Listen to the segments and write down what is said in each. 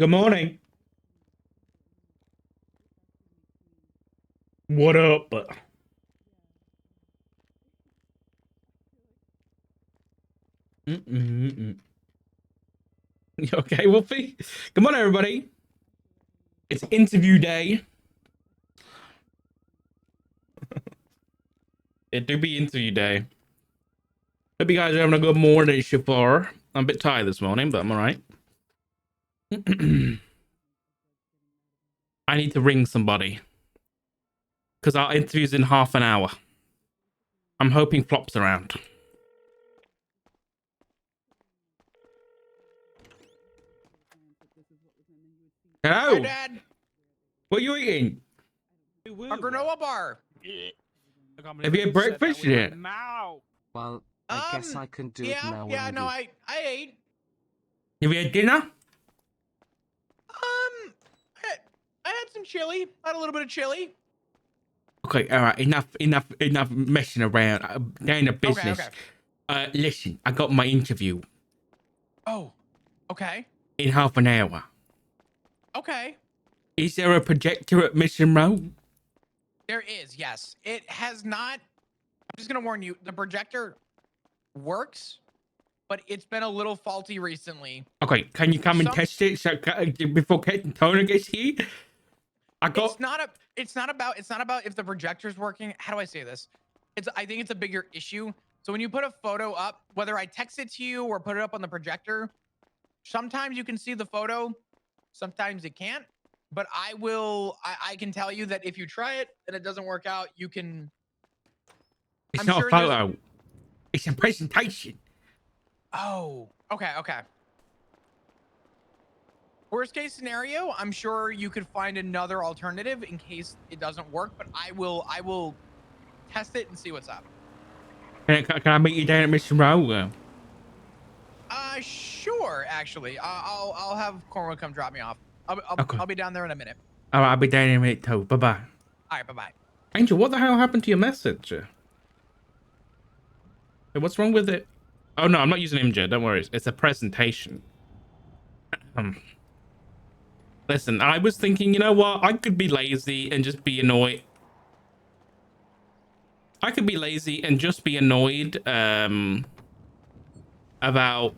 Good morning. What up? You okay, Wolfie? Good morning, everybody. It's interview day. It do be interview day. Hope you guys are having a good morning so far. I'm a bit tired this morning, but I'm all right. I need to ring somebody because our interview's in half an hour. I'm hoping Flop's around. Hello. Hi, Dad. What are you eating? A granola bar. Have you had breakfast yet? Well, I guess I can do it now. Yeah, no, I ate. Have you had dinner? I had some chili. I had a little bit of chili. Okay, all right. Enough messing around. Down to business. Okay. Listen, I got my interview Oh, okay. in half an hour. Okay. Is there a projector at Mission Row? There is, yes. It has not. I'm just gonna warn you. The projector works, but it's been a little faulty recently. Okay, can you come and test it before Captain Toner gets here? It's not about if the projector's working. How do I say this? I think it's a bigger issue. So when you put a photo up, whether I text it to you or put it up on the projector, sometimes you can see the photo, sometimes it can't. But I can tell you that if you try it and it doesn't work out, you can. It's not a photo. It's a presentation. Oh, okay. Worst case scenario, I'm sure you could find another alternative in case it doesn't work, but I will test it and see what's up. Can I meet you down at Mission Row? Sure, actually. I'll have Cornwall come drop me off. I'll be down there in a minute. All right, I'll be down in a minute too. Bye-bye. All right, bye-bye. Angel, what the hell happened to your message? Hey, what's wrong with it? Oh, no, I'm not using Imgur. Don't worry. It's a presentation. Listen, I was thinking, you know what? I could be lazy and just be annoyed. I could be lazy and just be annoyed about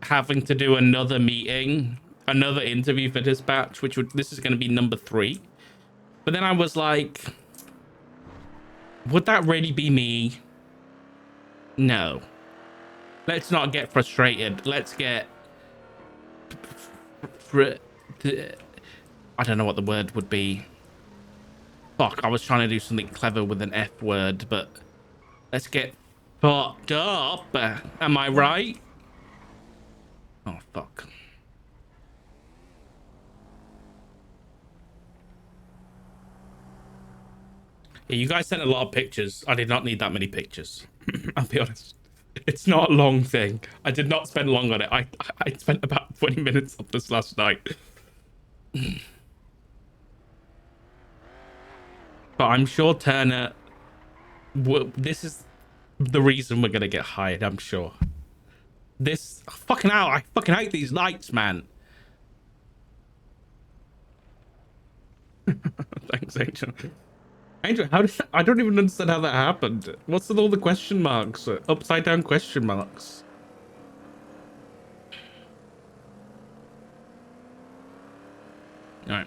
having to do another meeting, another interview for dispatch, this is going to be number 3. But then I was like, would that really be me? No. Let's not get frustrated. Let's get I don't know what the word would be. Fuck, I was trying to do something clever with an F word, but let's get fucked up. Am I right? Oh, fuck. Yeah, you guys sent a lot of pictures. I did not need that many pictures. I'll be honest. It's not a long thing. I did not spend long on it. I spent about 20 minutes on this last night. But I'm sure Turner, this is the reason we're gonna get hired. I'm sure. This fucking hell, I fucking hate these lights, man. Thanks, Angel. Angel, how did I don't even understand how that happened. What's with all the question marks? Upside down question marks. All right.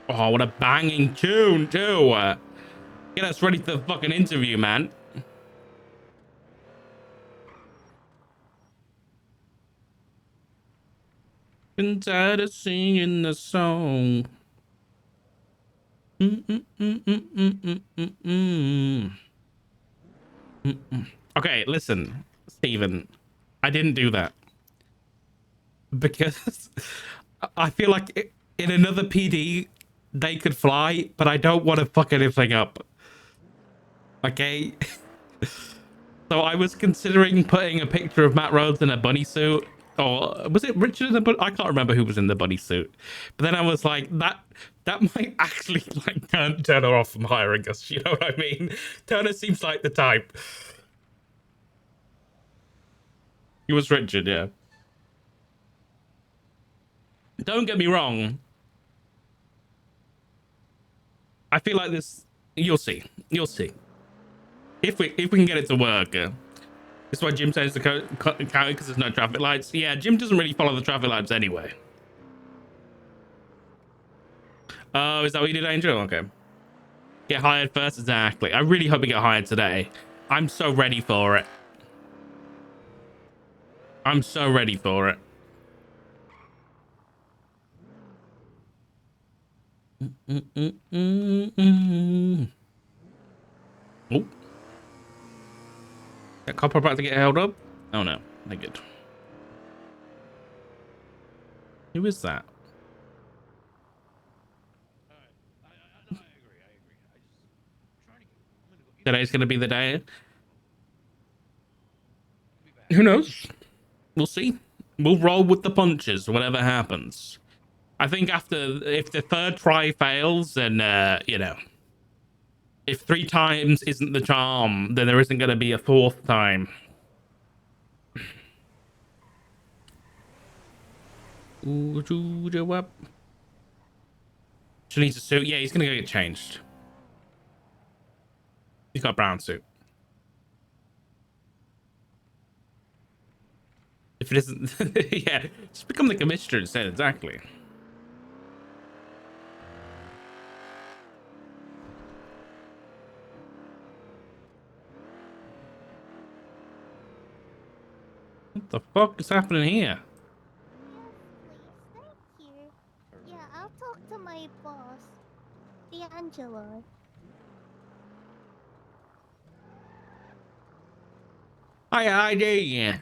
Oh, what a banging tune, too. Get us ready for the fucking interview, man. Been tired of singing the song. Okay, listen, Steven. I didn't do that. Because I feel like in another PD, they could fly, but I don't want to fuck anything up. Okay? So I was considering putting a picture of Matt Rhodes in a bunny suit. Or was it Richard in the bunny? I can't remember who was in the bunny suit. But then I was like, that might actually like turn Turner off from hiring us. You know what I mean? Turner seems like the type. He was Richard, yeah. Don't get me wrong. I feel like this. You'll see. You'll see. If we can get it to work. That's why Jim says the county because there's no traffic lights. Yeah, Jim doesn't really follow the traffic lights anyway. Oh, is that what you did, Angel? Okay. Get hired first, exactly. I really hope we get hired today. I'm so ready for it. I'm so ready for it. Oh. That copper about to get held up? Oh no, they're good. Who is that? Today's gonna be the day. Who knows? We'll see. We'll roll with the punches, whatever happens. I think if the third try fails, then you know, if 3 times isn't the charm, then there isn't going to be a 4th time. She needs a suit. Yeah, he's going to go get changed. He's got a brown suit. If it isn't, yeah, just become the commissioner instead. Exactly. What the fuck is happening here? Thank you. Yeah, I'll talk to my boss, D'Angelo. Hi, yeah.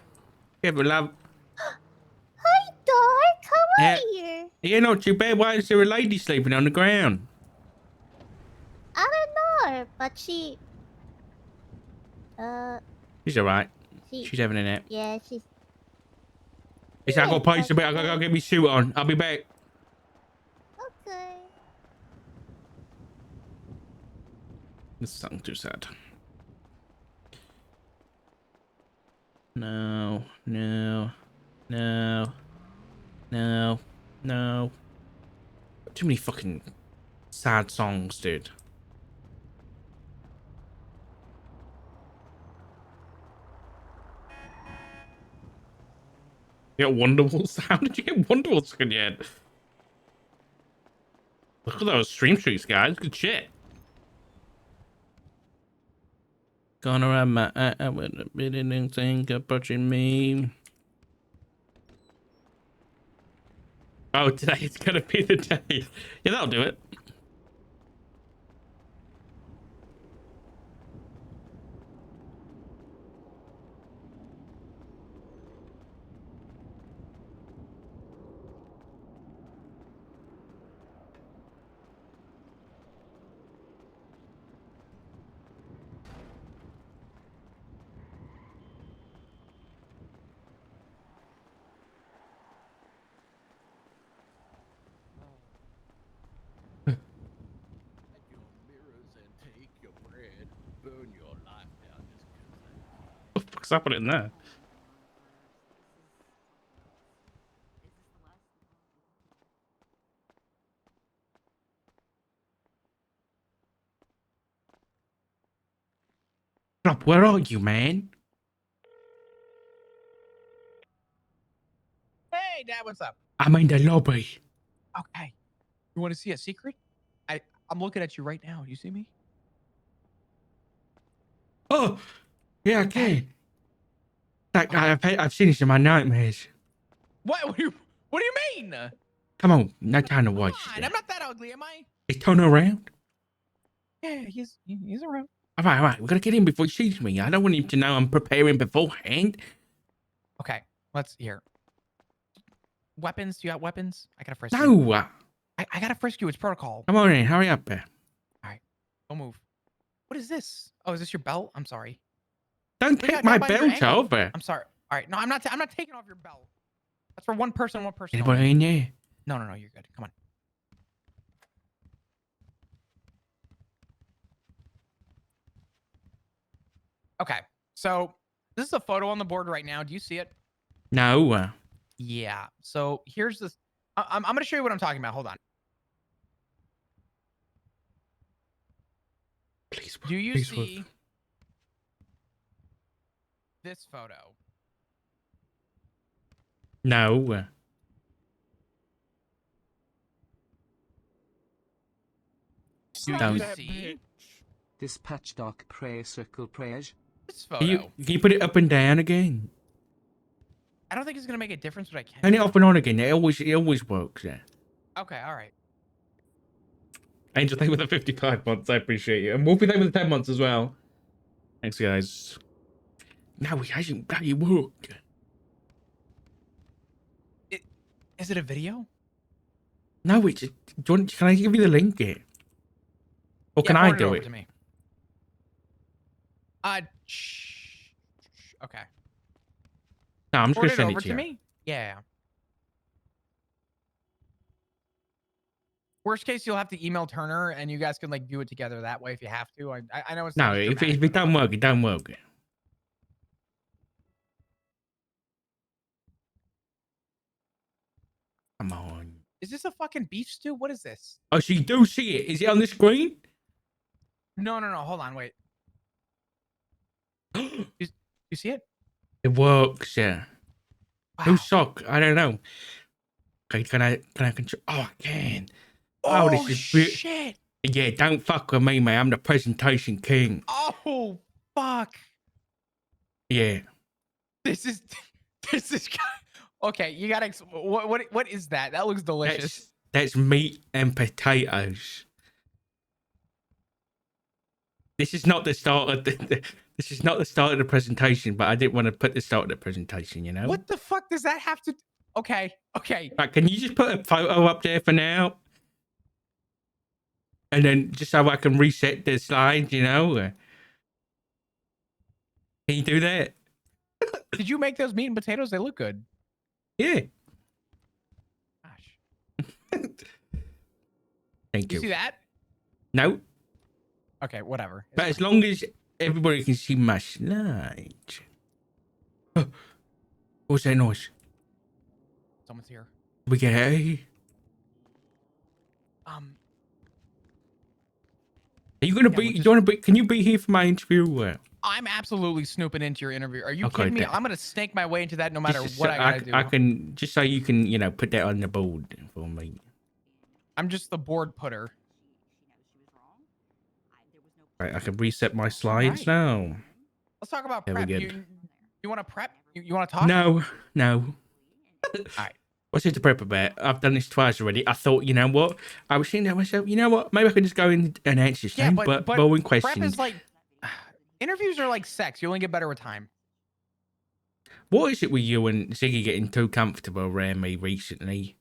Give a love. Hi, Dark. How are Yeah. you? Yeah, not too bad. Why is there a lady sleeping on the ground? I don't know, but she. She's alright. She. She's having a nap. Yeah, she's. It's I got pipes a bit. I gotta go get me suit on. I'll be back. Okay. This is something too sad. No, no, no, no, no. Too many fucking sad songs, dude. You got Wonderwalls? How did you get Wonderwalls in yet? Look at those stream streaks, guys. Good shit. Gonna have my eye with a bit of thing approaching me. Oh, today it's gonna be the day. Yeah, that'll do it. What the fuck's happening in there? Rob, where are you, man? Hey, Dad, what's up? I'm in the lobby. Okay. You want to see a secret? I'm looking at you right now. Do you see me? Oh, yeah, I can. Like, I've seen this in my nightmares. What do you mean? Come on, no time to Come waste. on, I'm not that ugly, am I? He's turning around. Yeah, he's around. All right. We gotta get in before he sees me. I don't want him to know I'm preparing beforehand. Okay, let's hear. Weapons? Do you got weapons? I gotta frisk you. No. I gotta frisk you. It's protocol. Come on in. Hurry up. Don't move. What is this? Oh, is this your belt? I'm sorry. Don't take my belt off. I'm sorry. All right. No, I'm not taking off your belt. That's for one person. Anybody only. in there? No, you're good. Come on. Okay. So this is a photo on the board right now. Do you see it? No. Yeah. So here's this. I'm gonna show you what I'm talking about. Hold on. Please, Do you please, see this photo? No. Do you Don't. see This patch dark prayer circle prayers. this Can photo? you put it up and down again? I don't think it's gonna make a difference, but I can. Turn it off and on again. It always works. Yeah. Okay, all right. Angel, thank you for the 55 months. I appreciate you. And Wolfie, thank you for the 10 months as well. Thanks, guys. No, it hasn't bloody worked. Is it a video? No, it's. Can I give you the link here? Or can I do it? To me. Okay. No, I'm just Forward gonna send over it to you. me. Yeah. Worst case, you'll have to email Turner, and you guys can like do it together that way if you have to. I know it's No, not if it don't work, it don't work. Come on. Is this a fucking beef stew? What is this? Oh, so you do see it? Is it on the screen? No. Hold on, wait. You see it? It works, yeah. Wow. Who's Sock? I don't know. Okay, can I control? Oh, I can. Oh, this is shit. Yeah, don't fuck with me, mate. I'm the presentation king. Oh, fuck. Yeah. This is okay. You gotta. What is that? That looks delicious. That's meat and potatoes. This is not the start of this is not the start of the presentation, but I didn't want to put the start of the presentation, you know? What the fuck does that have to? Okay. Right, can you just put a photo up there for now? And then just so I can reset the slides, you know? Can you do that? Did you make those meat and potatoes? They look good. Yeah. Gosh. Thank you. You see that? No. Okay, whatever. But as long as everybody can see my slides. Oh, what's that noise? Someone's here. We get a. Are you gonna be? You wanna be? Can you be here for my interview? I'm absolutely snooping into your interview. Are you Okay, kidding me? then. I'm gonna snake my way into that no matter Just what so I gotta do. I can just so you can, you know, put that on the board for me. I'm just the board putter. Right, I can reset my slides now. Let's talk about There we prep. go. You want to prep? You want to talk? No. All right. What's it to prep about? I've done this twice already. I thought, you know what? I was thinking to myself, you know what? Maybe I could just go in and answer some boring questions. Prep is like interviews are like sex. You only get better with time. What is it with you and Ziggy getting too comfortable around me recently?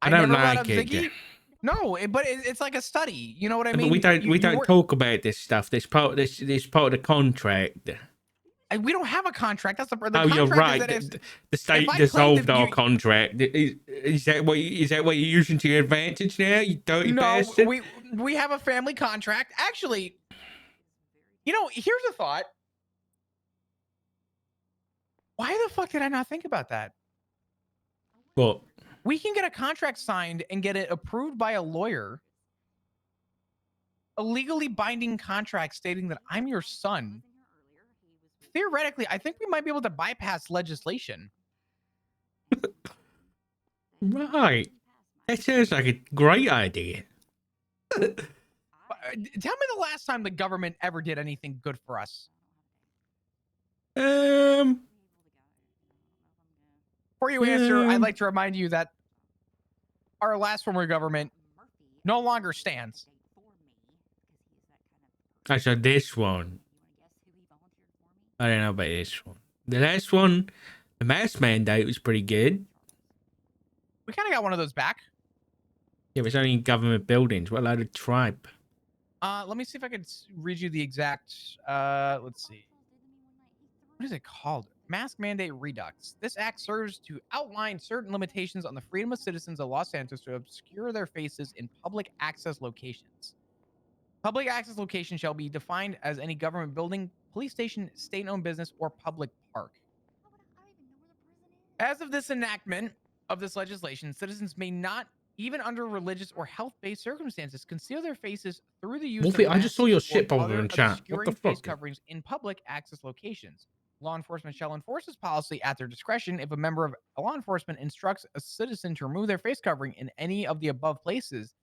I never don't brought like up it. Ziggy. No, but it's like a study. You know what I mean? But we don't talk about this stuff. This part of the contract. We don't have a contract. That's the Oh, you're right. The state dissolved our contract. Is that what you're using to your advantage now? You dirty bastard. We have a family contract. Actually, you know, here's a thought. Why the fuck did I not think about that? What? We can get a contract signed and get it approved by a lawyer. A legally binding contract stating that I'm your son. Theoretically, I think we might be able to bypass legislation. Right. That sounds like a great idea. Tell me the last time the government ever did anything good for us. Before you answer, I'd like to remind you that our last form of government no longer stands. I said this one. I don't know about this one. The last one, the mask mandate was pretty good. We kind of got one of those back. Yeah, it was only in government buildings. What a load of tripe. Let me see if I can read you the exact. Let's see. What is it called? Mask Mandate Redux. This act serves to outline certain limitations on the freedom of citizens of Los Santos to obscure their faces in public access locations. Public access location shall be defined as any government building, police station, state-owned business, or public park. As of this enactment, of this legislation, citizens may not, even under religious or health-based circumstances, conceal their faces through the use Wolfie, of I just saw your masks or shit bubble other in chat. What the obscuring face fuck? coverings in public access locations. Law enforcement shall enforce this policy at their discretion. If a member of law enforcement instructs a citizen to remove their face covering in any of the above places,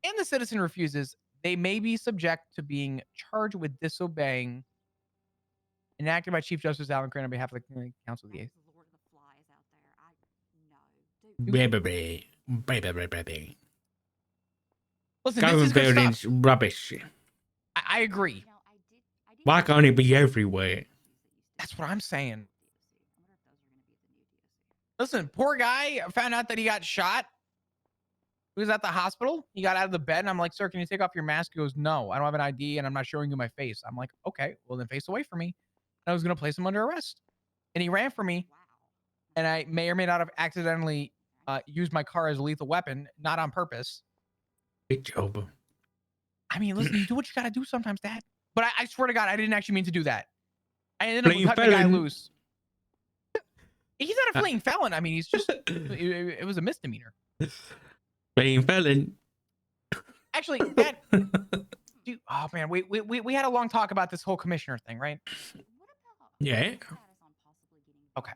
and the citizen refuses, they may be subject to being charged with disobeying. Enacted by Chief Justice Alan Crane on behalf of the Council of the Eighth. Baby. Listen, this Government is good buildings, stuff. rubbish. I agree. Why can't it be everywhere? That's what I'm saying. Listen, poor guy found out that he got shot. He was at the hospital. He got out of the bed, and I'm like, "Sir, can you take off your mask?" He goes, "No, I don't have an ID, and I'm not showing you my face." I'm like, "Okay, well then face away from me." And I was gonna place him under arrest, and he ran from me, and I may or may not have accidentally used my car as a lethal weapon, not on purpose. Good job. I mean, listen, you do what you gotta do sometimes, Dad. But I swear to God, I didn't actually mean to do that. I ended up Fleeing cutting the guy felon. loose. He's not a fleeing felon. I mean, he's just it was a misdemeanor. Fleeing felon. Actually, that dude, oh man, we had a long talk about this whole commissioner thing, right? Yeah. Okay.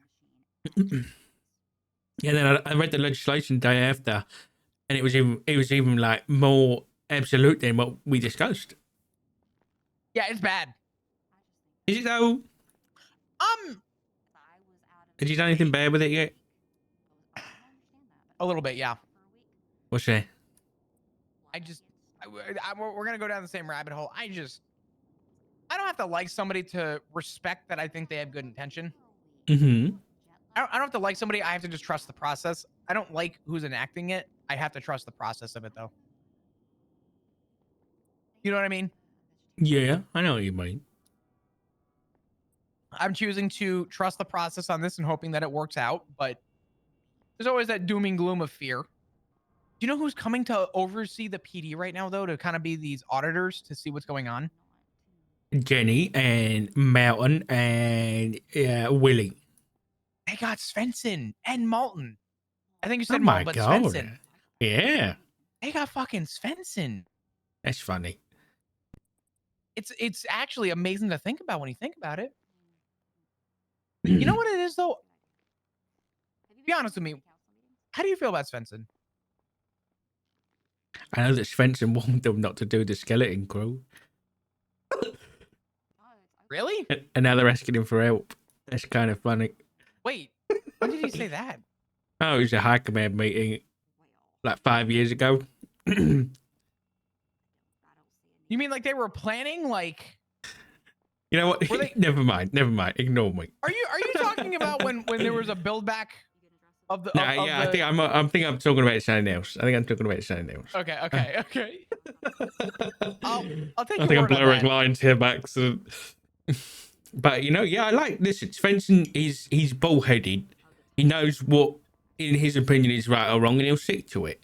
Yeah, then I read the legislation the day after, and it was even like more absolute than what we discussed. Yeah, it's bad. Is it though? Have you done anything bad with it yet? A little bit, yeah. What's that? We're gonna go down the same rabbit hole. I don't have to like somebody to respect that I think they have good intention. Mm-hmm. I don't have to like somebody. I have to just trust the process. I don't like who's enacting it. I have to trust the process of it, though. You know what I mean? Yeah, I know what you mean. I'm choosing to trust the process on this and hoping that it works out, but there's always that doom and gloom of fear. Do you know who's coming to oversee the PD right now, though, to kind of be these auditors to see what's going on? Jenny and Mountain and Willie. They got Svensson and Malton. I think you said Oh my Malton, but God. Svensson. Yeah, They got fucking Svensson. that's funny. It's actually amazing to think about when you think about it. You know what it is, though? Be honest with me. How do you feel about Svensson? I know that Svensson warned them not to do the skeleton crew, Really? and now they're asking him for help. That's kind of funny. Wait, when did he say that? Oh, it was a high command meeting like 5 years ago. You mean like they were planning? Like, You know what? Were they- Never mind. Ignore me. are you talking about when there was a build back of the? Nah, yeah, I think I'm talking about something else. I think I'm talking about something else. Okay. I'll take I your think I'm word on blurring that. lines here by accident. But you know, yeah, I like this. Svensson he's bullheaded. He knows what, in his opinion, is right or wrong, and he'll stick to it.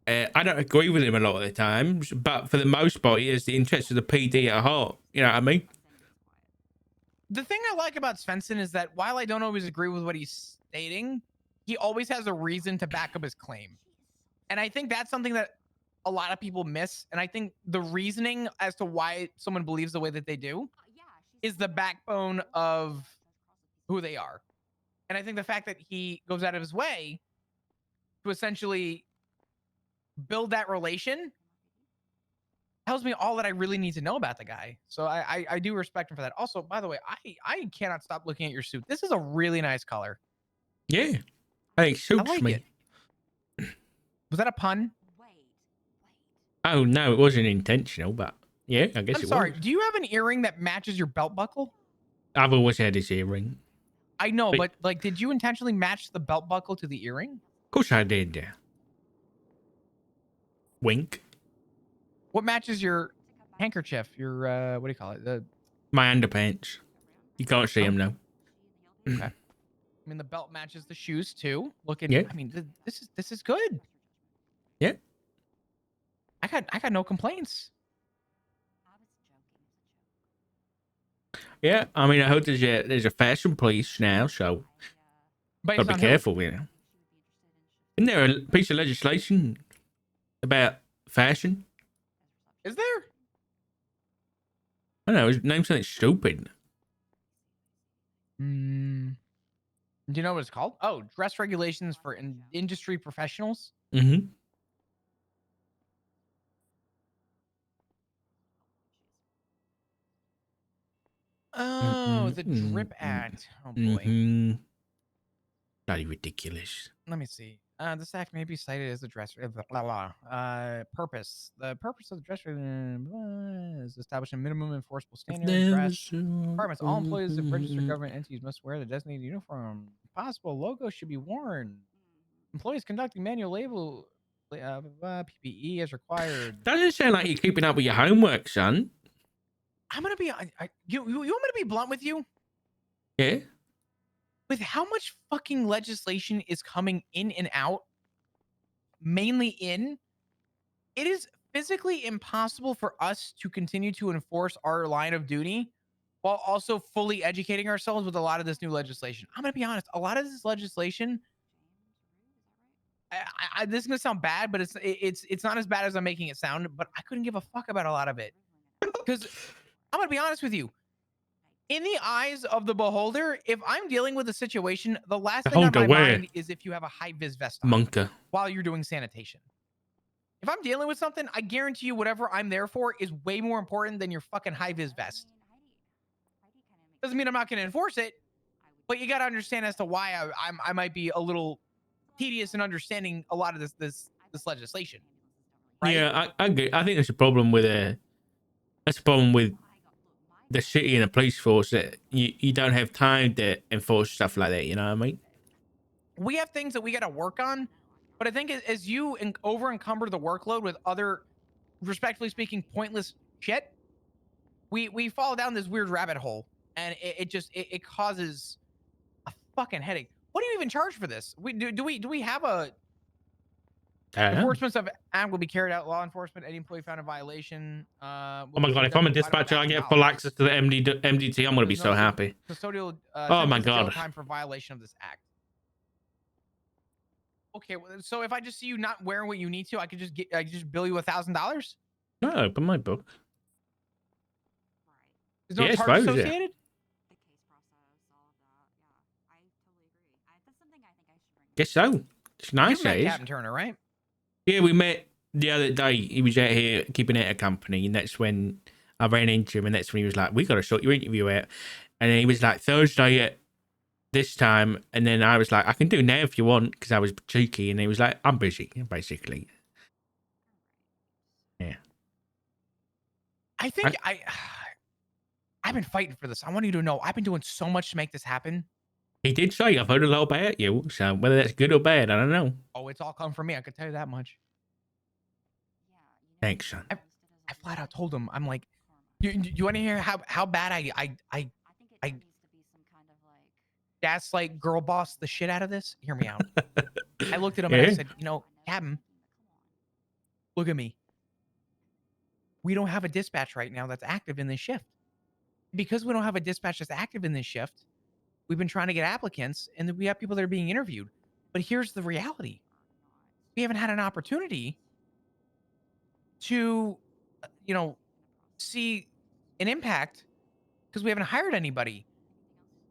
I don't agree with him a lot of the times, but for the most part, he has the interests of the PD at heart. You know what I mean? The thing I like about Svensson is that while I don't always agree with what he's stating, he always has a reason to back up his claim. And I think that's something that a lot of people miss. And I think the reasoning as to why someone believes the way that they do is the backbone of who they are. And I think the fact that he goes out of his way to essentially build that relation tells me all that I really need to know about the guy. So I do respect him for that. Also, by the way, I cannot stop looking at your suit. This is a really nice color. Yeah, I think it suits I like me. it. Was that a pun? Oh no, it wasn't intentional, but yeah, I guess I'm it sorry. was. Do you have an earring that matches your belt buckle? I've always had this earring. I know, Wait. but like, did you intentionally match the belt buckle to the earring? Of course I did. Yeah. Wink. What matches your handkerchief? Your what do you call it? My underpants. You can't see them now. Okay. I mean, the belt matches the shoes too. Looking. Yeah. I mean, this is good. Yeah. I got no complaints. Yeah, I mean, I hope there's a fashion police now, so Based gotta be on who? careful, you know. Isn't there a piece of legislation about fashion? Is there? I don't know. His name's something stupid. Do you know what it's called? Oh, dress regulations for industry professionals. Mm-hmm. Oh, the Drip Act. Oh boy. Mm-hmm. Bloody ridiculous. Let me see. This act may be cited as a dress blah blah. Purpose. The purpose of the dress is establishing a minimum enforceable standard of dress. Requirements. All employees of registered government entities must wear the designated uniform. Possible logo should be worn. Employees conducting manual label PPE as required. Doesn't sound like you're keeping up with your homework, son. I'm gonna be. You want me to be blunt with you? Yeah. With how much fucking legislation is coming in and out, mainly in, it is physically impossible for us to continue to enforce our line of duty while also fully educating ourselves with a lot of this new legislation. I'm gonna be honest. A lot of this legislation. This is gonna sound bad, but it's not as bad as I'm making it sound. But I couldn't give a fuck about a lot of it because I'm gonna be honest with you. In the eyes of the beholder, if I'm dealing with a situation, the last thing on my mind is if you have a high vis vest on while you're doing sanitation. If I'm dealing with something, I guarantee you whatever I'm there for is way more important than your fucking high vis vest. Doesn't mean I'm not gonna enforce it, but you gotta understand as to why I might be a little tedious in understanding a lot of this legislation. Right? Yeah, I think there's a problem with the city and the police force that you don't have time to enforce stuff like that. You know what I mean? We have things that we got to work on, but I think as you over encumber the workload with other, respectfully speaking, pointless shit, we fall down this weird rabbit hole, and it causes a fucking headache. What do you even charge for this? Do we have a enforcement of act will be carried out. Law enforcement. Any employee found in violation. Oh my god! If I'm a dispatcher, I get full access to the MDT. I'm gonna be so happy. Custodial. Oh my god! Time for violation of this act. Okay, so if I just see you not wearing what you need to, I could just bill you $1,000. No, but my book. Is there a charge associated? Guess so. It's nice, eh? Captain Turner, right? Yeah, we met the other day. He was out here keeping out a company, and that's when I ran into him, and that's when he was like, "We got to sort your interview out." And then he was like, "Thursday at this time," and then I was like, "I can do now if you want," because I was cheeky, and he was like, "I'm busy," basically. Yeah. I think I've been fighting for this. I want you to know I've been doing so much to make this happen. He did say, "I've heard a lot about you," so whether that's good or bad, I don't know. Oh, it's all come from me. I could tell you that much. Thanks, son. I flat out told him, I'm like, you want to hear how bad I gaslight girl boss the shit out of this? Hear me out. I looked at him and I said, Captain, look at me. We don't have a dispatch right now that's active in this shift. Because we don't have a dispatch that's active in this shift, we've been trying to get applicants, and we have people that are being interviewed. But here's the reality. We haven't had an opportunity to, see an impact because we haven't hired anybody.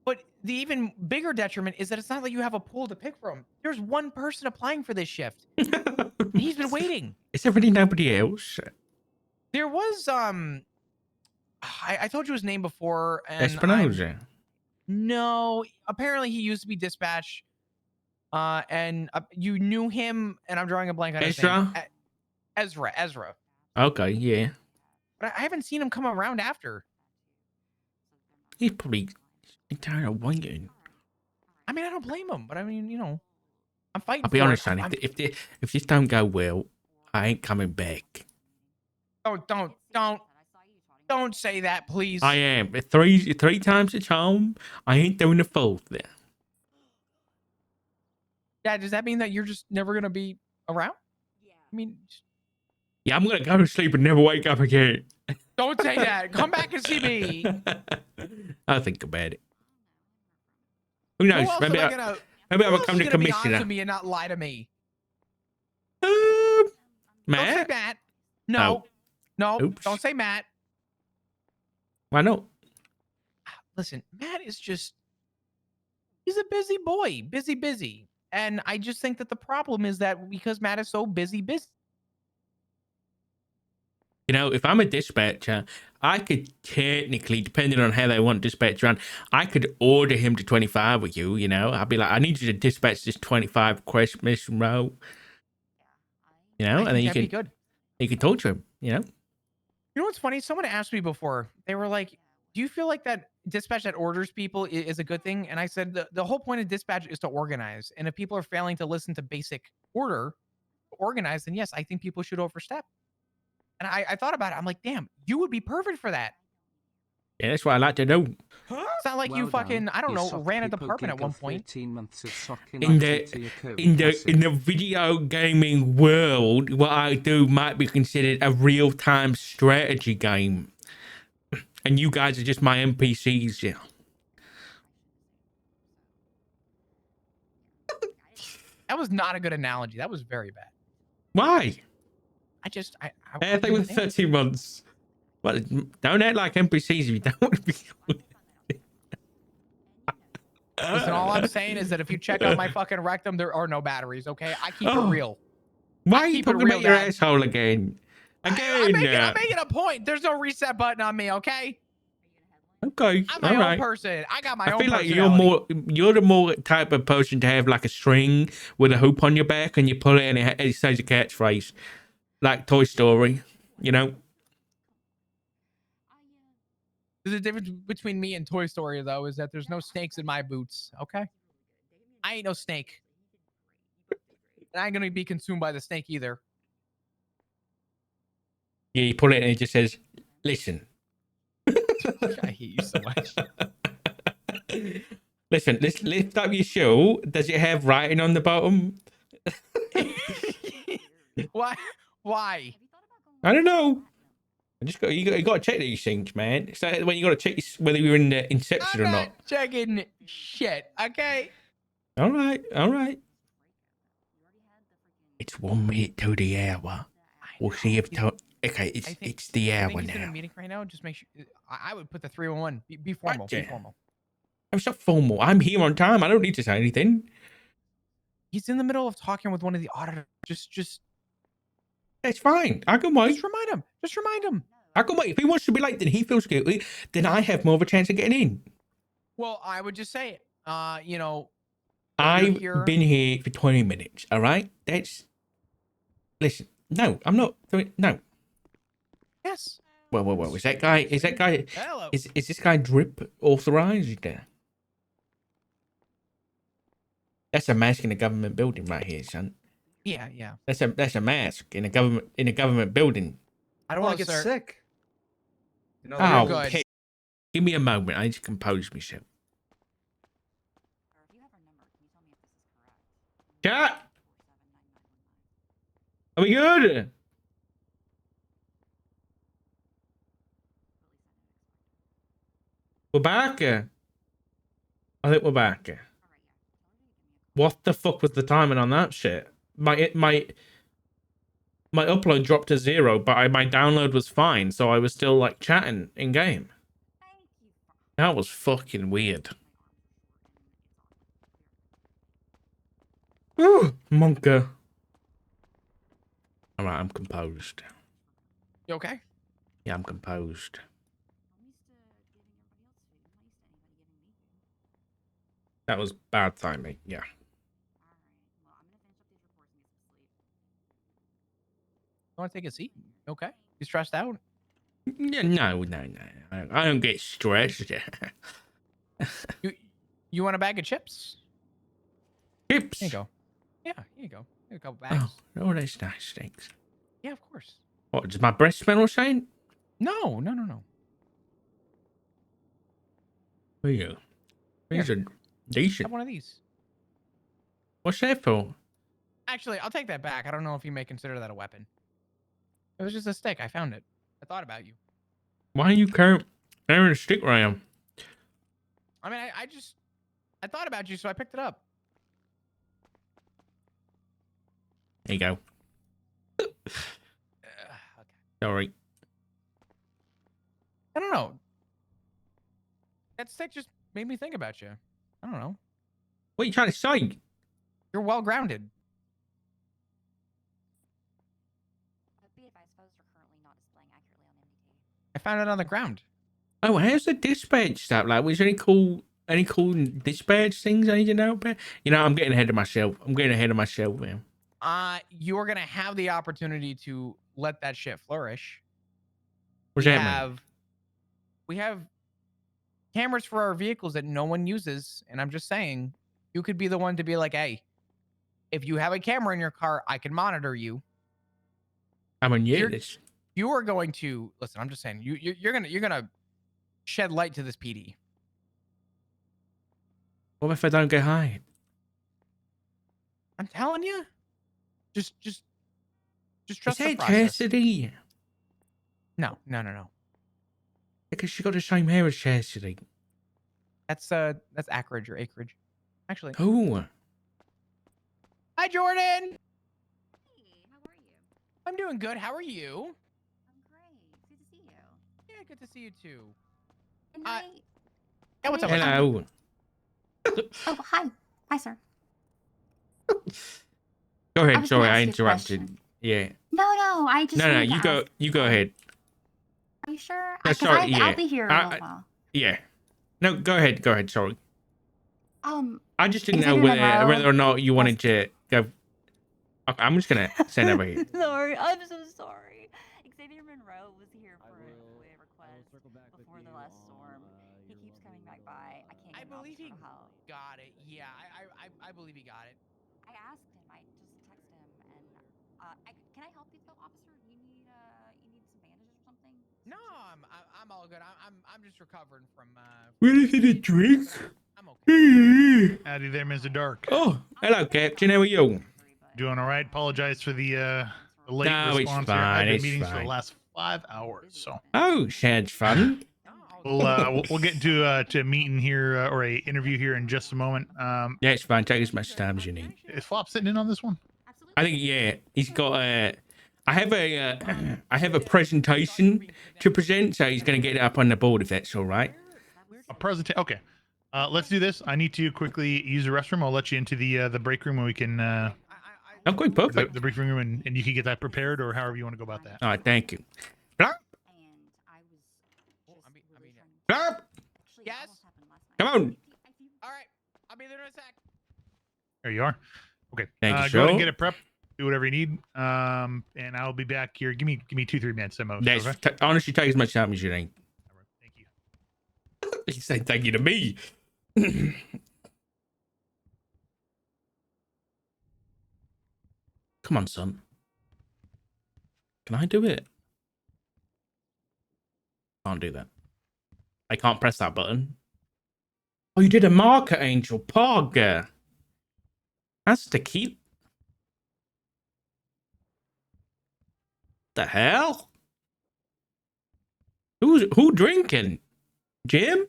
But the even bigger detriment is that it's not like you have a pool to pick from. There's one person applying for this shift. He's been waiting. Is there really nobody else? There was, I told you his name before. And Espinosa. No, apparently he used to be dispatch. And you knew him, and I'm drawing a blank on his name. Ezra. Okay, yeah. But I haven't seen him come around after. He's probably tired of waiting. I mean, I don't blame him, but I mean, I'm fighting. I'll be honest, son. If this don't go well, I ain't coming back. Don't say that, please. I am. Three times the charm. I ain't doing the fourth there. Yeah, does that mean that you're just never gonna be around? Yeah. I mean, yeah, I'm gonna go to sleep and never wake up again. Don't say that. Come back and see me. I'll think about it. Who knows? Maybe I'll become the commissioner. Be and not lie to me. Don't say Matt? Matt. No. Oh. No. Oops. Don't say Matt. Why not? Listen, Matt is just, he's a busy boy. Busy. And I just think that the problem is that because Matt is so busy. You know, if I'm a dispatcher, I could technically, depending on how they want dispatch run, I could order him to 25 with you, you know. I'd be like, I need you to dispatch this 25 Christmas row. You know, I and then think you that'd be can good. talk to him, you know. You know what's funny? Someone asked me before. They were like, "Do you feel like that dispatch that orders people is a good thing?" And I said, the whole point of dispatch is to organize. And if people are failing to listen to basic order, organize, then yes, I think people should overstep. And I thought about it. I'm like, damn, you would be perfect for that. Yeah, that's what I like to do. It's not like you Well fucking, done. I don't You know, sock ran a people department at one giggle point. 13 months of socking In IT to your curvy in classic. the video gaming world, what I do might be considered a real-time strategy game. And you guys are just my NPCs, yeah. That was not a good analogy. That was very bad. Why? I They were 13 months. Well, don't act like NPCs if you don't want to be. Listen, all I'm saying is that if you check out my fucking rectum, there are no batteries, okay? I keep it Oh. real. Why I are you keep it talking real, about your Dad. asshole again? I'm making a point. There's no reset button on me, okay? Okay, I'm my own person. I got my own I feel like personality. you're the more type of person to have like a string with a hoop on your back and you pull it and it says a catchphrase. Like Toy Story, you know? There's a difference between me and Toy Story, though, is that there's no snakes in my boots, okay? I ain't no snake. And I ain't gonna be consumed by the snake either. Yeah, you pull it and it just says, listen. I hate you so much. Listen, let's lift up your shoe. Does it have writing on the bottom? Why? Why? I don't know. You got to check these things, man. It's like when you got to check whether you're in the Inception I'm or not not. checking shit, okay? All right. It's 1 minute to the hour. We'll see if okay, it's the I hour think he's in a now. meeting right now. Just make sure. I would put the 311. Be formal. Gotcha. Be formal. I'm so formal. I'm here on time. I don't need to say anything. He's in the middle of talking with one of the auditors. Just It's fine. I can wait. Just remind him. Just remind him. I can wait. If he wants to be late, then he feels guilty. Then I have more of a chance of getting in. Well, I would just say it. You know, I've been here for 20 minutes. All right. Listen. No, I'm not doing. No. Yes. Well. Is that guy? Hello. Is this guy drip authorized? That's a mask in a government building right here, son. Yeah. That's a mask in a government building. I don't want to get sick. You know, Oh, good. hey, give me a moment. I need to compose myself. Chat. Are we good? We're back. I think we're back. What the fuck was the timing on that shit? My upload dropped to 0, but my download was fine, so I was still like chatting in game. That was fucking weird. Ooh, Monka. All right, I'm composed. You okay? Yeah, I'm composed. That was bad timing. Yeah. You want to take a seat? Okay. You stressed out? Yeah, no. I don't get stressed. You want a bag of chips? Chips. Here you go. Yeah, here you go. Here a couple bags. Oh, that's nice. Thanks. Yeah, of course. What, does my breath smell or something? No. For you. These are decent. Have one of these. What's that for? Actually, I'll take that back. I don't know if you may consider that a weapon. It was just a stick. I found it. I thought about you. Why are you carrying a stick around? I mean, I thought about you, so I picked it up. There you go. Sorry. I don't know. That stick just made me think about you. I don't know. What are you trying to say? You're well grounded. Be advised, photos are currently not displaying accurately on MDT. I found it on the ground. Oh, how's the dispatch stuff? Like, was there any cool dispatch things I need to know about? You know, I'm getting ahead of myself. Man. You are gonna have the opportunity to let that shit flourish. What's that mean? We have cameras for our vehicles that no one uses, and I'm just saying, you could be the one to be like, hey, if you have a camera in your car, I can monitor you. I mean, yeah, you are going to listen. I'm just saying, you're gonna shed light to this PD. What if I don't get hired? I'm telling you, just trust the Is that process. Chastity? No. Because she got the same hair as Chastity. That's acreage or acreage, actually. Oh. Hi, Jordan. Hey, how are you? I'm doing good. How are you? I'm great. Good to see you. Yeah, good to see you too. And Yeah, what's up? Hello. Oh, hi. Hi, sir. Go I ahead. was Sorry, gonna I ask you a interrupted. question. Yeah. No, I just No, wanted to you go. ask, You go ahead. Are you sure? No, 'Cause sorry, yeah. I'll be here a little while. Yeah. No, go ahead. Go ahead. Sorry. I just didn't know Xavier whether or not you wanted was- to go. Okay, I'm just gonna send over here. Sorry, I'm so sorry. Xavier Monroe was here for a request before the last storm. He keeps coming back by. I can't get I an believe officer he to help. got it. Yeah, I believe he got it. I asked him. I just texted him, and can I help you though, officer? You need some bandages or something? No, I'm all good. I'm just recovering from. Anything to drink? I'm okay. Howdy there, Mr. Dark. Oh, hello, Captain. How are you? Doing all right. Apologize for the late No, it's response here. fine, I've been it's meetings for fine. the last 5 hours, so Oh, sounds fun. we'll get to a meeting here or a interview here in just a moment. Yeah, it's fine. Take as much time as you need. Is Flop sitting in on this one? Absolutely. I think yeah, he's got I have a presentation to present, so he's gonna get it up on the board if that's all right. A presentation. Okay. Let's do this. I need to quickly use the restroom. I'll let you into the break room, and we can I'm going perfect. the briefing room, and you can get that prepared, or however you want to go about that. All right, thank you. Blarp, And I was just I mean, really yeah. trying blarp. Actually, Yes? it almost happened last night. Come on. All right, I'll be there in a sec. There you are. Okay. Thank you, Go ahead sir. and get it prepped. Do whatever you need. And I'll be back here. Give me 2-3 minutes at most. That's Okay? honestly take as much time as you need. All right. Thank you. He said thank you to me. Come on, son. Can I do it? Can't do that. I can't press that button. Oh, you did a marker, Angel. Pog. That's the key. The hell? Who drinking? Jim?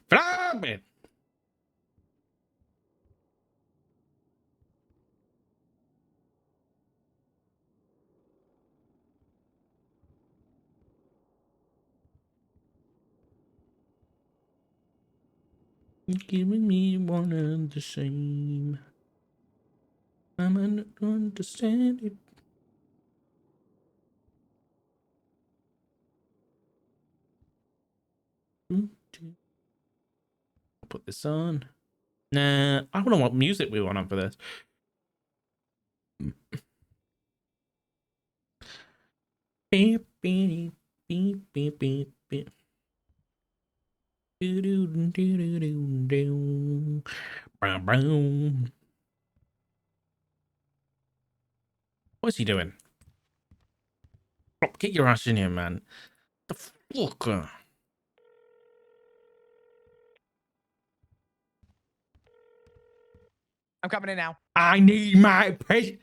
Flamin'. Giving me one and the same. I'm not understand it. Put this on. Nah, I don't know what music we want on for this. Beep, beep, beep, beep, beep, beep. Do, do, do, do, do, do. Brown, brown. What's he doing? Oh, get your ass in here, man. The fuck? I'm coming in now. I need my person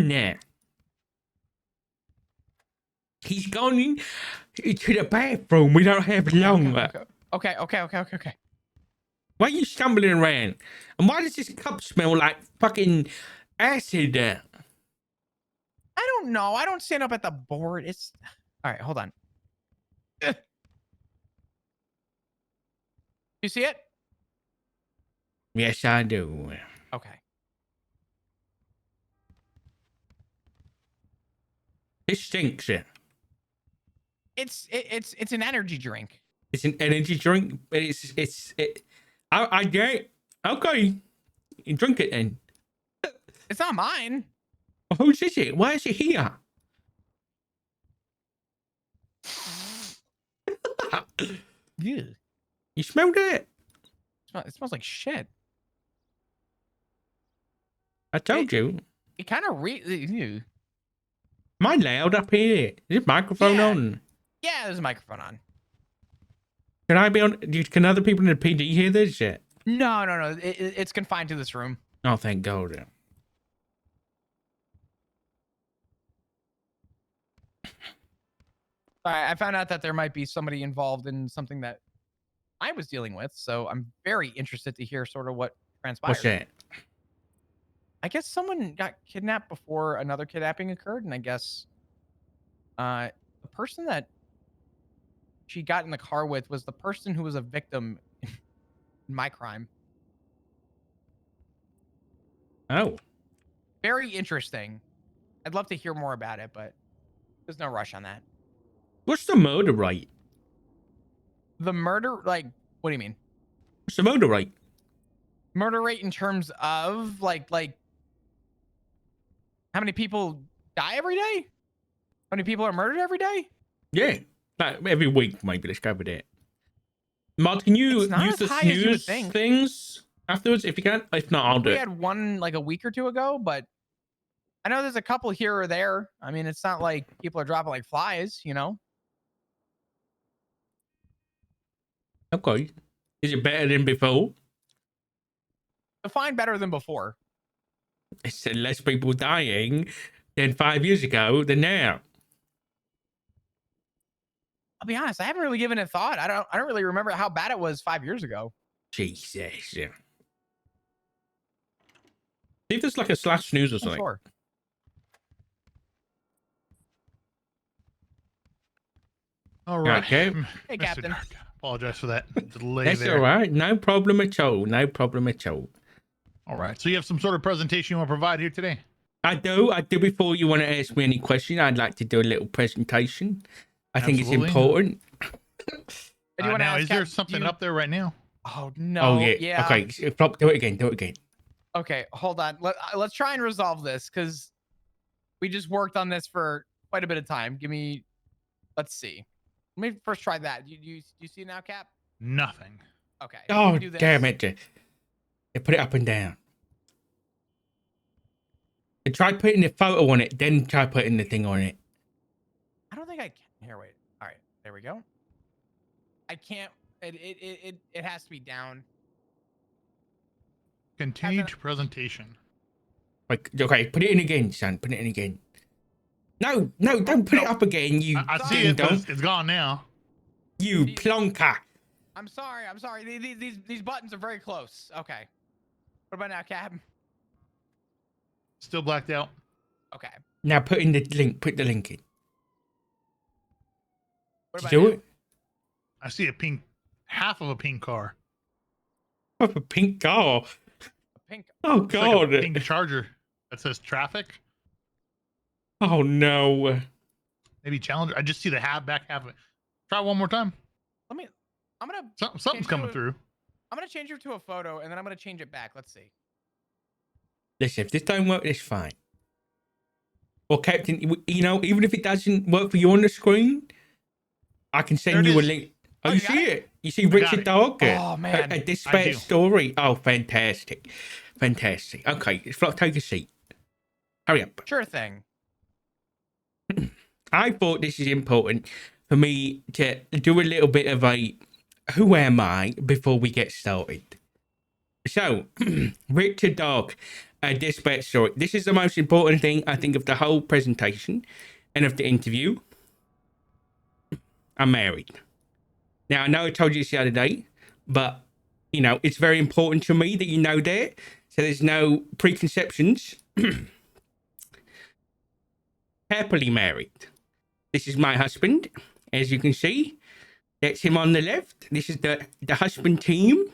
there. He's gone in to the bathroom. We don't have long. Okay. Why are you stumbling around? And why does this cup smell like fucking acid? I don't know. I don't stand up at the board. It's all right. Hold on. You see it? Yes, I do. Okay. It stinks. It's an energy drink. It's an energy drink, but I get it. Okay. You drink it then. It's not mine. Whose is it? Why is it here? Yeah. You smelled it? It smells like shit. I told you. It kind of Am I loud up here? Is this microphone Yeah. on? Yeah, there's a microphone on. Can I be on? Can other people in the PD hear this shit? No. It's confined to this room. Oh, thank God. I found out that there might be somebody involved in something that I was dealing with, so I'm very interested to hear sort of what transpired. What's that? I guess someone got kidnapped before another kidnapping occurred, and I guess the person that she got in the car with was the person who was a victim in my crime. Oh. Very interesting. I'd love to hear more about it, but there's no rush on that. What's the murder rate? The murder, like, what do you mean? What's the murder rate? Murder rate in terms of like how many people die every day? How many people are murdered every day? Yeah. Like every week, maybe. Let's go with it. Mod, can you It's not use as the high as you would snooze think. things afterwards if you can? If not, I'll do We it. had one like a week or two ago, but I know there's a couple here or there. I mean, it's not like people are dropping like flies, you know? Okay. Is it better than before? Define better than before. It's less people dying than 5 years ago than now. I'll be honest, I haven't really given it thought. I don't really remember how bad it was 5 years ago. Jesus. See if there's like a slash snooze or I'm something. sure. All right. Okay. Hey, Mr. Captain. Dark, apologize for that delay That's there. all right. No problem at all. No problem at all. All right. So you have some sort of presentation you want to provide here today? I do. Before you want to ask me any question, I'd like to do a little presentation. I think it's Absolutely. important. Do you wanna Now, ask is there Cap- something do you- up there right now? Oh no. Oh, yeah. Okay. Flop, do it again. Do it again. Okay, hold on. Let's try and resolve this because we just worked on this for quite a bit of time. Let's see. Let me first try that. You see now, Cap? Nothing. Okay. Oh, we do this. damn it. They put it up and down. I tried putting the photo on it, then try putting the thing on it. I don't think I can. Here, wait. All right, there we go. I can't. It has to be down. Continue Haven't- to presentation. Like, okay, put it in again, son. Put it in again. No, don't put it up again, you I see ding it, but dong. it's gone now. You plonker. I'm sorry. These buttons are very close. Okay. What about now, Cap? Still blacked out. Okay. Now put in the link. Put the link in. What Did about you do now? it? I see a pink, half of a pink car. Oh, a pink car. A pink. Oh, It's like God. a pink charger that says traffic. Oh, no. Maybe Challenger. I just see the back half of it. Try one more time. I'm gonna. Something's Change coming to a- through. I'm gonna change it to a photo, and then I'm gonna change it back. Let's see. Listen, if this don't work, it's fine. Well, Captain, you know, even if it doesn't work for you on the screen, I can send There it you a is. link. Oh, Oh, you you got see it? it? You see got Richard it. Dog? Oh, man. A I dispatch do. story. Oh, fantastic. Fantastic. Okay, Flock, take a seat. Hurry up. Sure thing. I thought this is important for me to do a little bit of a who am I before we get started. So, Richard Dog, a dispatch story. This is the most important thing, I think, of the whole presentation and of the interview. I'm married. Now, I know I told you this the other day, but you know, it's very important to me that you know that. So there's no preconceptions. Happily married. This is my husband, as you can see. That's him on the left. This is the husband team.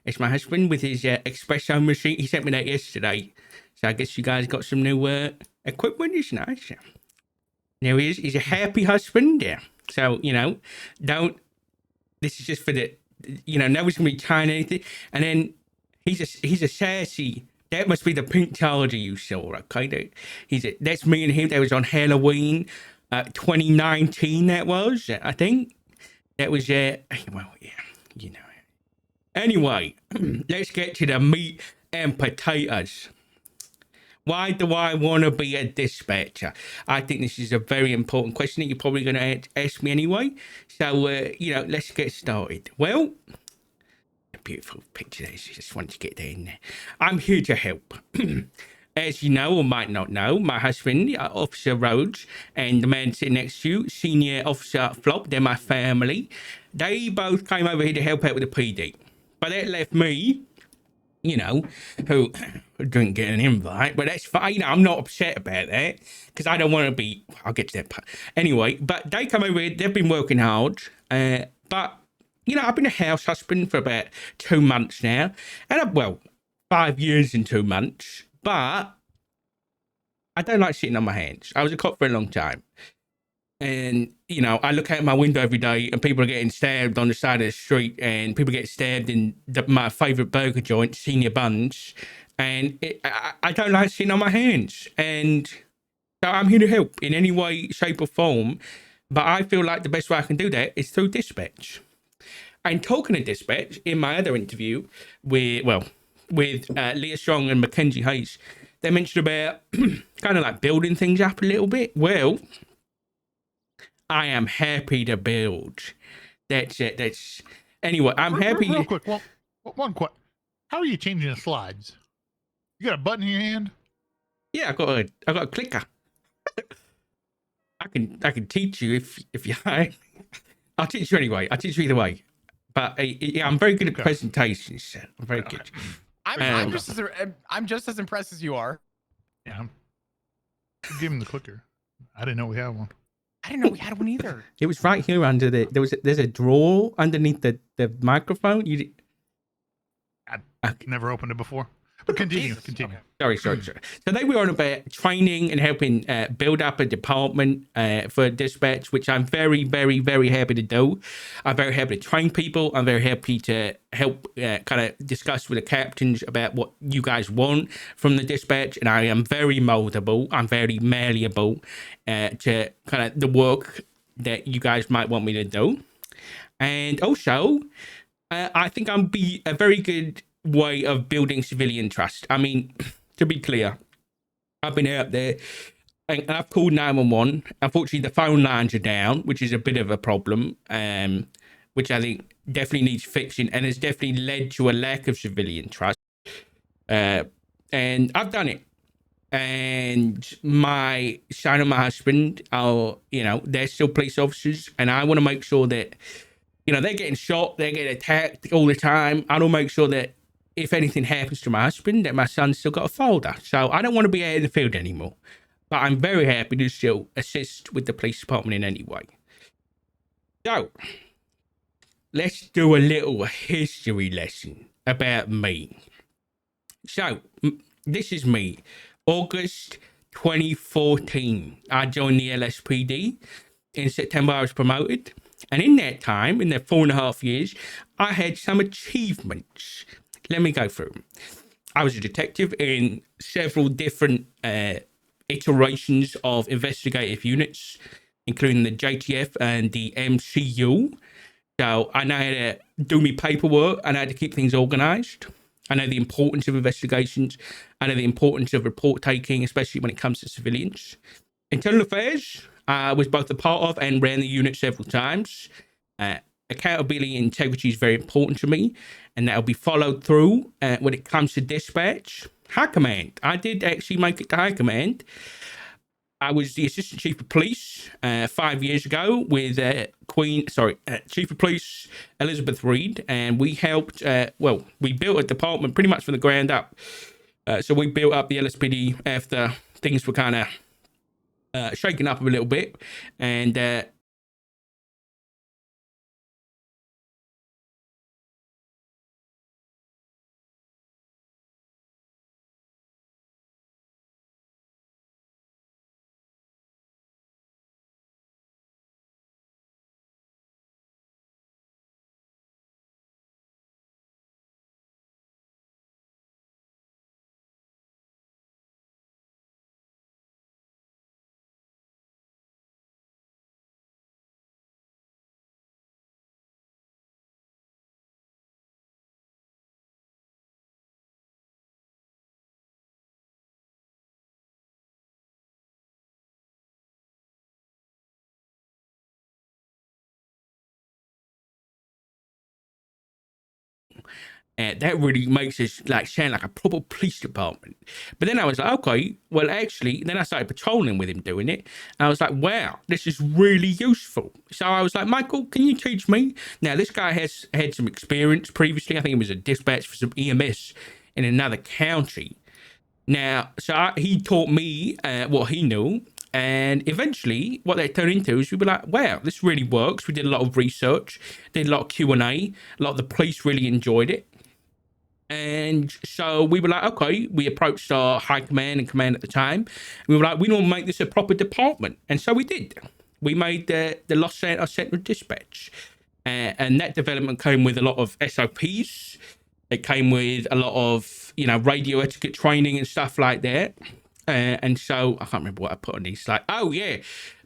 It's my husband with his espresso machine. He sent me that yesterday. So I guess you guys got some new equipment. It's nice. There he is. He's a happy husband. Yeah. So, you know, this is just for the, you know, nobody's going to be trying anything. And then he's a sassy. That must be the pink charger you saw, okay? That's me and him. That was on Halloween 2019, that was, I think. That was, well, yeah, you know. Anyway, let's get to the meat and potatoes. Why do I want to be a dispatcher? I think this is a very important question that you're probably going to ask me anyway. So, you know, let's get started. Well, a beautiful picture there. Just wanted to get that in there. I'm here to help. As you know or might not know, my husband, Officer Rhodes, and the man sitting next to you, Senior Officer Flop, they're my family. They both came over here to help out with the PD. But that left me, you know, who didn't get an invite, but that's fine. You know, I'm not upset about that because I don't want to be, I'll get to that part. Anyway, but they come over here, they've been working hard. But, you know, I've been a house husband for about 2 months now. And, 5 years and 2 months. But I don't like sitting on my hands. I was a cop for a long time. And, you know, I look out my window every day and people are getting stabbed on the side of the street and people get stabbed in my favourite burger joint, Senior Buns. And I don't like sitting on my hands. And so I'm here to help in any way, shape or form. But I feel like the best way I can do that is through dispatch. And talking of dispatch, in my other interview with Leah Strong and Mackenzie Hayes, they mentioned about kind of like building things up a little bit. Well, I am happy to build. That's it. Anyway, I'm happy. Real quick, one quick. How are you changing the slides? You got a button in your hand? Yeah, I got a clicker. I can teach you if you like. I'll teach you anyway. I'll teach you either way. But yeah, I'm very good at presentations. I'm very good. I'm just as impressed as you are. Yeah. Give him the clicker. I didn't know we had one. I didn't know we had one either. It was right here under there's a drawer underneath the microphone. I never opened it before. But continue. Sorry. So they were on about training and helping build up a department for dispatch, which I'm very, very, very happy to do. I'm very happy to train people. I'm very happy to help kind of discuss with the captains about what you guys want from the dispatch. And I am very moldable. I'm very malleable to kind of the work that you guys might want me to do. And also, I think I'll be a very good way of building civilian trust. I mean, to be clear, I've been out there and I've called 911. Unfortunately, the phone lines are down, which is a bit of a problem, which I think definitely needs fixing and has definitely led to a lack of civilian trust. And I've done it. And my son and my husband are, you know, they're still police officers, and I want to make sure that, you know, they're getting shot, they're getting attacked all the time. I want to make sure that if anything happens to my husband, that my son's still got a folder. So I don't want to be out in the field anymore. But I'm very happy to still assist with the police department in any way. So, let's do a little history lesson about me. So, this is me. August 2014, I joined the LSPD. In September, I was promoted. And in that time, in the 4.5 years, I had some achievements. Let me go through them. I was a detective in several different iterations of investigative units, including the JTF and the MCU. So I know how to do my paperwork. I know how to keep things organized. I know the importance of investigations. I know the importance of report taking, especially when it comes to civilians. Internal affairs, I was both a part of and ran the unit several times. Accountability and integrity is very important to me, and that'll be followed through when it comes to dispatch. High command, I did actually make it to high command. I was the assistant chief of police 5 years ago with Chief of Police Elizabeth Reed, and we helped. We built a department pretty much from the ground up. So we built up the LSPD after things were kind of shaken up a little bit, and that really makes us like sound like a proper police department. But then I was like, okay, well, actually, then I started patrolling with him doing it. And I was like, wow, this is really useful. So I was like, Michael, can you teach me? Now, this guy has had some experience previously. I think he was a dispatch for some EMS in another county. Now, he taught me what he knew. And eventually, what that turned into is we were like, wow, this really works. We did a lot of research, did a lot of Q&A. A lot of the police really enjoyed it. And so we were like, okay, we approached our high command and command at the time. We were like, we want to make this a proper department. And so we did. We made the Los Santos Central Dispatch. And that development came with a lot of SOPs. It came with a lot of, radio etiquette training and stuff like that. And so I can't remember what I put on these. Like, oh, yeah,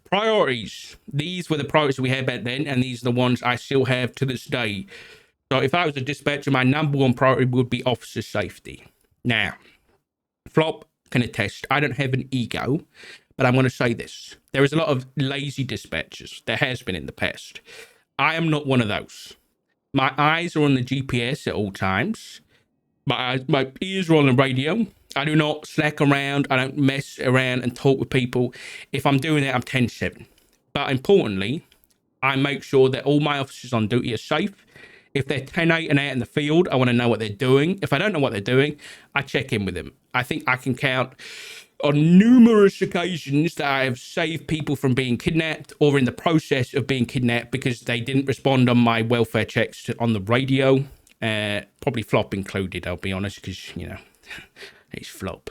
priorities. These were the priorities we had back then. And these are the ones I still have to this day. So if I was a dispatcher, my number one priority would be officer safety. Now, Flop can attest, I don't have an ego, but I'm going to say this. There is a lot of lazy dispatchers. There has been in the past. I am not one of those. My eyes are on the GPS at all times. My ears are on the radio. I do not slack around. I don't mess around and talk with people. If I'm doing that, I'm 10-7. But importantly, I make sure that all my officers on duty are safe. If they're 10-8 and out in the field, I want to know what they're doing. If I don't know what they're doing, I check in with them. I think I can count on numerous occasions that I have saved people from being kidnapped or in the process of being kidnapped because they didn't respond on my welfare checks on the radio. Probably Flop included, I'll be honest, because, it's Flop.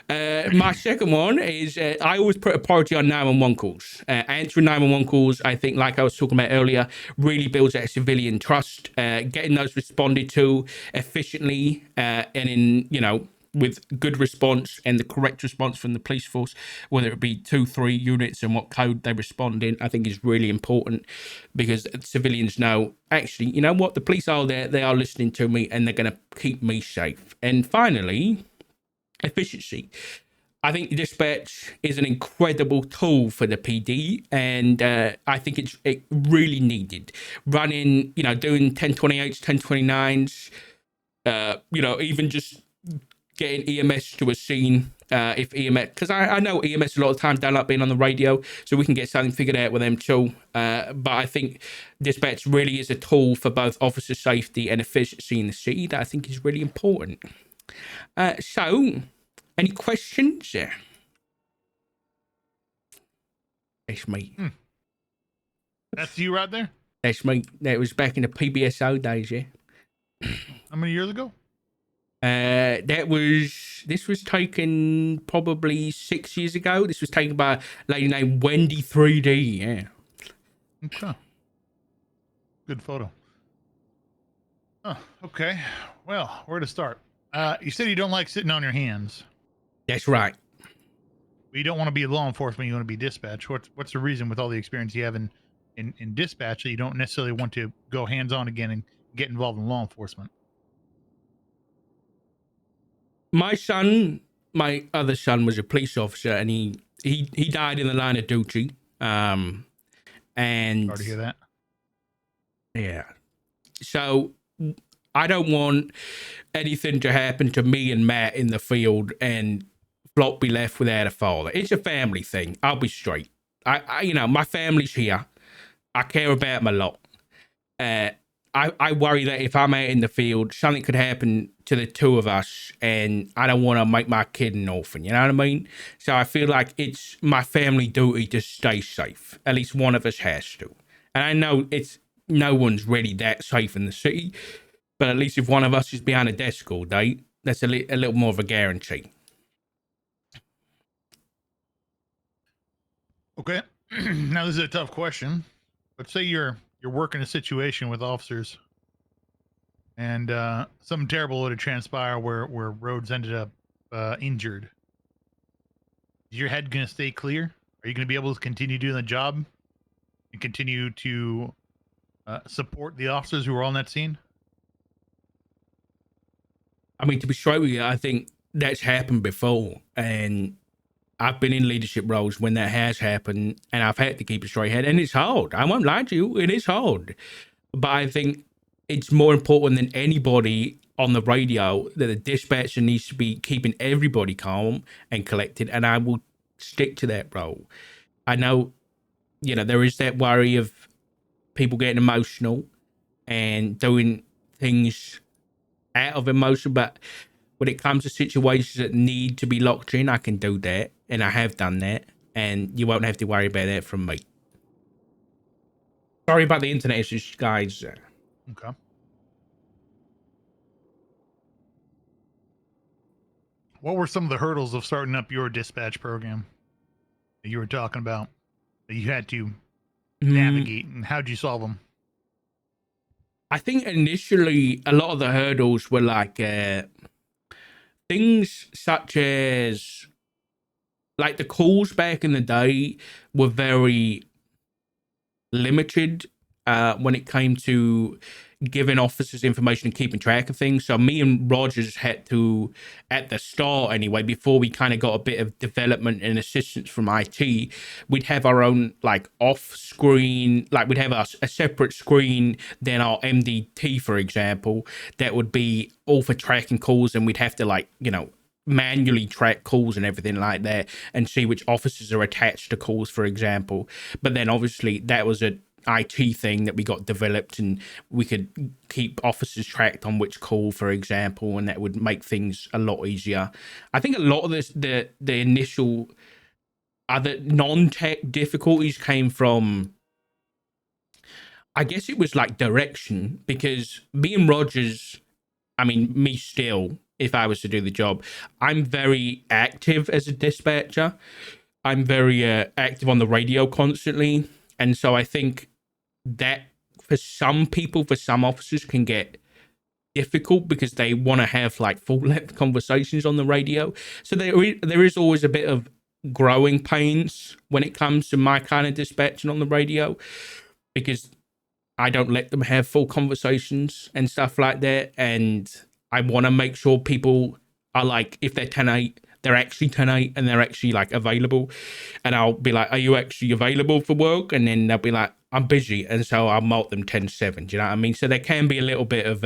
My second one is I always put a priority on 911 calls. Answering 911 calls, I think, like I was talking about earlier, really builds that civilian trust. Getting those responded to efficiently and in, with good response and the correct response from the police force, whether it be 2-3 units and what code they respond in, I think is really important because civilians know, actually, you know what, the police are there, they are listening to me and they're going to keep me safe. And finally, efficiency. I think dispatch is an incredible tool for the PD, and I think it really needed. Running, doing 1028s, 1029s, even just getting EMS to a scene, if EMS, because I know EMS a lot of times don't like being on the radio, so we can get something figured out with them too. But I think dispatch really is a tool for both officer safety and efficiency in the city that I think is really important. So, any questions? That's me. That's you right there? That's me. That was back in the PBSO days, yeah. How many years ago? This was taken probably 6 years ago. This was taken by a lady named Wendy 3D, yeah. Okay. Good photo. Oh, okay. Well, where to start? You said you don't like sitting on your hands. That's right. But you don't want to be law enforcement. You want to be dispatch. What's the reason with all the experience you have in dispatch that you don't necessarily want to go hands-on again and get involved in law enforcement? My other son was a police officer, and he died in the line of duty. And Sorry to hear that. Yeah. So I don't want anything to happen to me and Matt in the field and flock be left without a father. It's a family thing. I'll be straight. You know, my family's here. I care about them a lot. I worry that if I'm out in the field, something could happen to the two of us, and I don't want to make my kid an orphan. You know what I mean? So I feel like it's my family duty to stay safe. At least one of us has to. And I know no one's really that safe in the city, but at least if one of us is behind a desk all day, that's a little more of a guarantee. Okay. Now this is a tough question. Let's say you're working a situation with officers, and something terrible would have transpired where Rhodes ended up injured. Is your head going to stay clear? Are you going to be able to continue doing the job and continue to support the officers who were on that scene? I mean, to be straight with you, I think that's happened before, and I've been in leadership roles when that has happened, and I've had to keep a straight head, and it's hard. I won't lie to you, it is hard. But I think it's more important than anybody on the radio that the dispatcher needs to be keeping everybody calm and collected, and I will stick to that role. I know, you know, there is that worry of people getting emotional and doing things out of emotion, but when it comes to situations that need to be locked in, I can do that, and I have done that, and you won't have to worry about that from me. Sorry about the internet issues, guys. Okay. What were some of the hurdles of starting up your dispatch program that you were talking about that you had to navigate, and how'd you solve them? I think initially a lot of the hurdles were like things such as like the calls back in the day were very limited when it came to giving officers information and keeping track of things. So me and Rogers had to, at the start anyway, before we kind of got a bit of development and assistance from IT, we'd have our own like off screen, like we'd have a separate screen than our MDT, for example, that would be all for tracking calls, and we'd have to like, you know, manually track calls and everything like that and see which officers are attached to calls, for example. But then obviously that was a IT thing that we got developed, and we could keep officers tracked on which call, for example, and that would make things a lot easier. I think a lot of this, the initial other non-tech difficulties came from, I guess it was like direction, because me and Rogers, I mean, me still, if I was to do the job, I'm very active as a dispatcher. I'm very active on the radio constantly. And so I think that for some people, for some officers, can get difficult because they want to have like full length conversations on the radio. So there is always a bit of growing pains when it comes to my kind of dispatching on the radio, because I don't let them have full conversations and stuff like that. And I want to make sure people are like, if they're 10-8, they're actually 10-8 and they're actually like available. And I'll be like, are you actually available for work? And then they'll be like, I'm busy. And so I'll mulct them 10-7. Do you know what I mean? So there can be a little bit of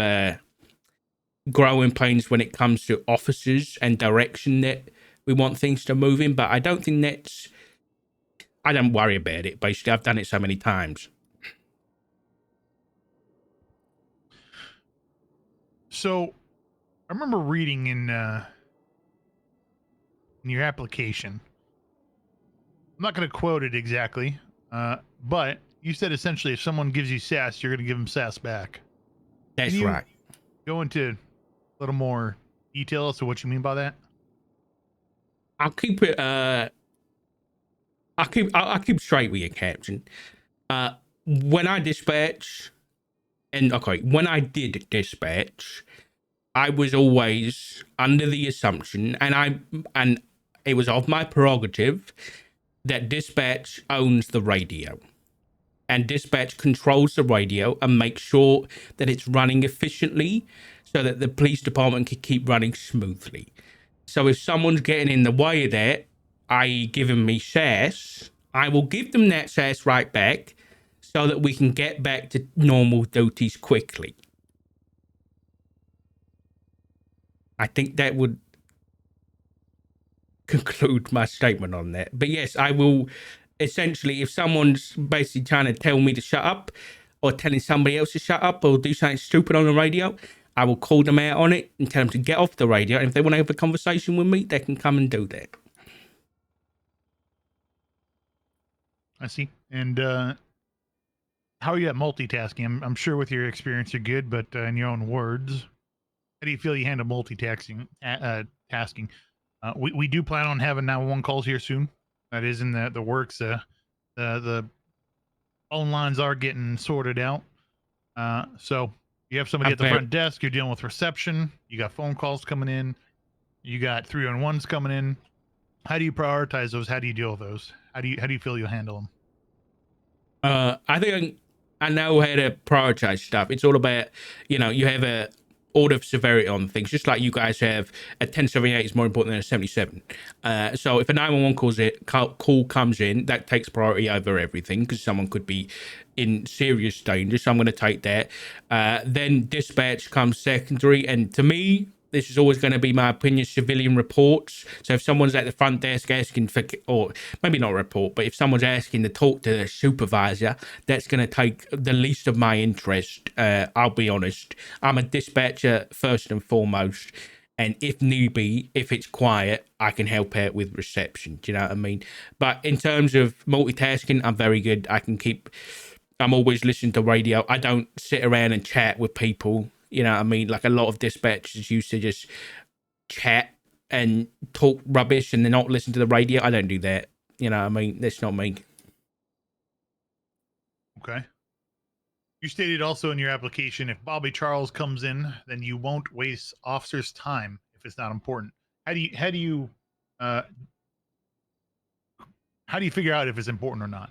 growing pains when it comes to officers and direction that we want things to move in. But I don't think I don't worry about it. Basically, I've done it so many times. So I remember reading in your application, I'm not going to quote it exactly, but you said essentially if someone gives you sass, you're going to give them sass back. That's right. Go into a little more detail as to what you mean by that? I'll keep it I'll keep straight with you, Captain. When I dispatch, when I did dispatch, I was always under the assumption, and it was of my prerogative, that dispatch owns the radio. And dispatch controls the radio and makes sure that it's running efficiently so that the police department can keep running smoothly. So if someone's getting in the way of that, i.e. giving me sass, I will give them that sass right back so that we can get back to normal duties quickly. I think that would conclude my statement on that. But yes, I will. Essentially, if someone's basically trying to tell me to shut up, or telling somebody else to shut up, or do something stupid on the radio, I will call them out on it and tell them to get off the radio. And if they want to have a conversation with me, they can come and do that. I see. And how are you at multitasking? I'm sure with your experience you're good, but in your own words, how do you feel you handle multitasking? Tasking. We do plan on having 911 calls here soon. That is in the works. The phone lines are getting sorted out. So you have somebody at the front desk. You're dealing with reception. You got phone calls coming in. You got 3-on-1s coming in. How do you prioritize those? How do you deal with those? How do you feel you'll handle them? I think I know how to prioritize stuff. It's all about, you have a order of severity on things, just like you guys have. A 1078 is more important than a 77. So if a 911 call comes in, that takes priority over everything, because someone could be in serious danger. So I'm going to take that. Then dispatch comes secondary, and to me, this is always going to be my opinion, civilian reports. So if someone's at the front desk asking for, or maybe not a report, but if someone's asking to talk to the supervisor, that's going to take the least of my interest. I'll be honest. I'm a dispatcher first and foremost. And if need be, if it's quiet, I can help out with reception. Do you know what I mean? But in terms of multitasking, I'm very good. I'm always listening to radio. I don't sit around and chat with people. You know what I mean? Like a lot of dispatchers used to just chat and talk rubbish and then not listen to the radio. I don't do that. You know what I mean? That's not me. Okay. You stated also in your application, if Bobby Charles comes in, then you won't waste officers' time if it's not important. How do you figure out if it's important or not?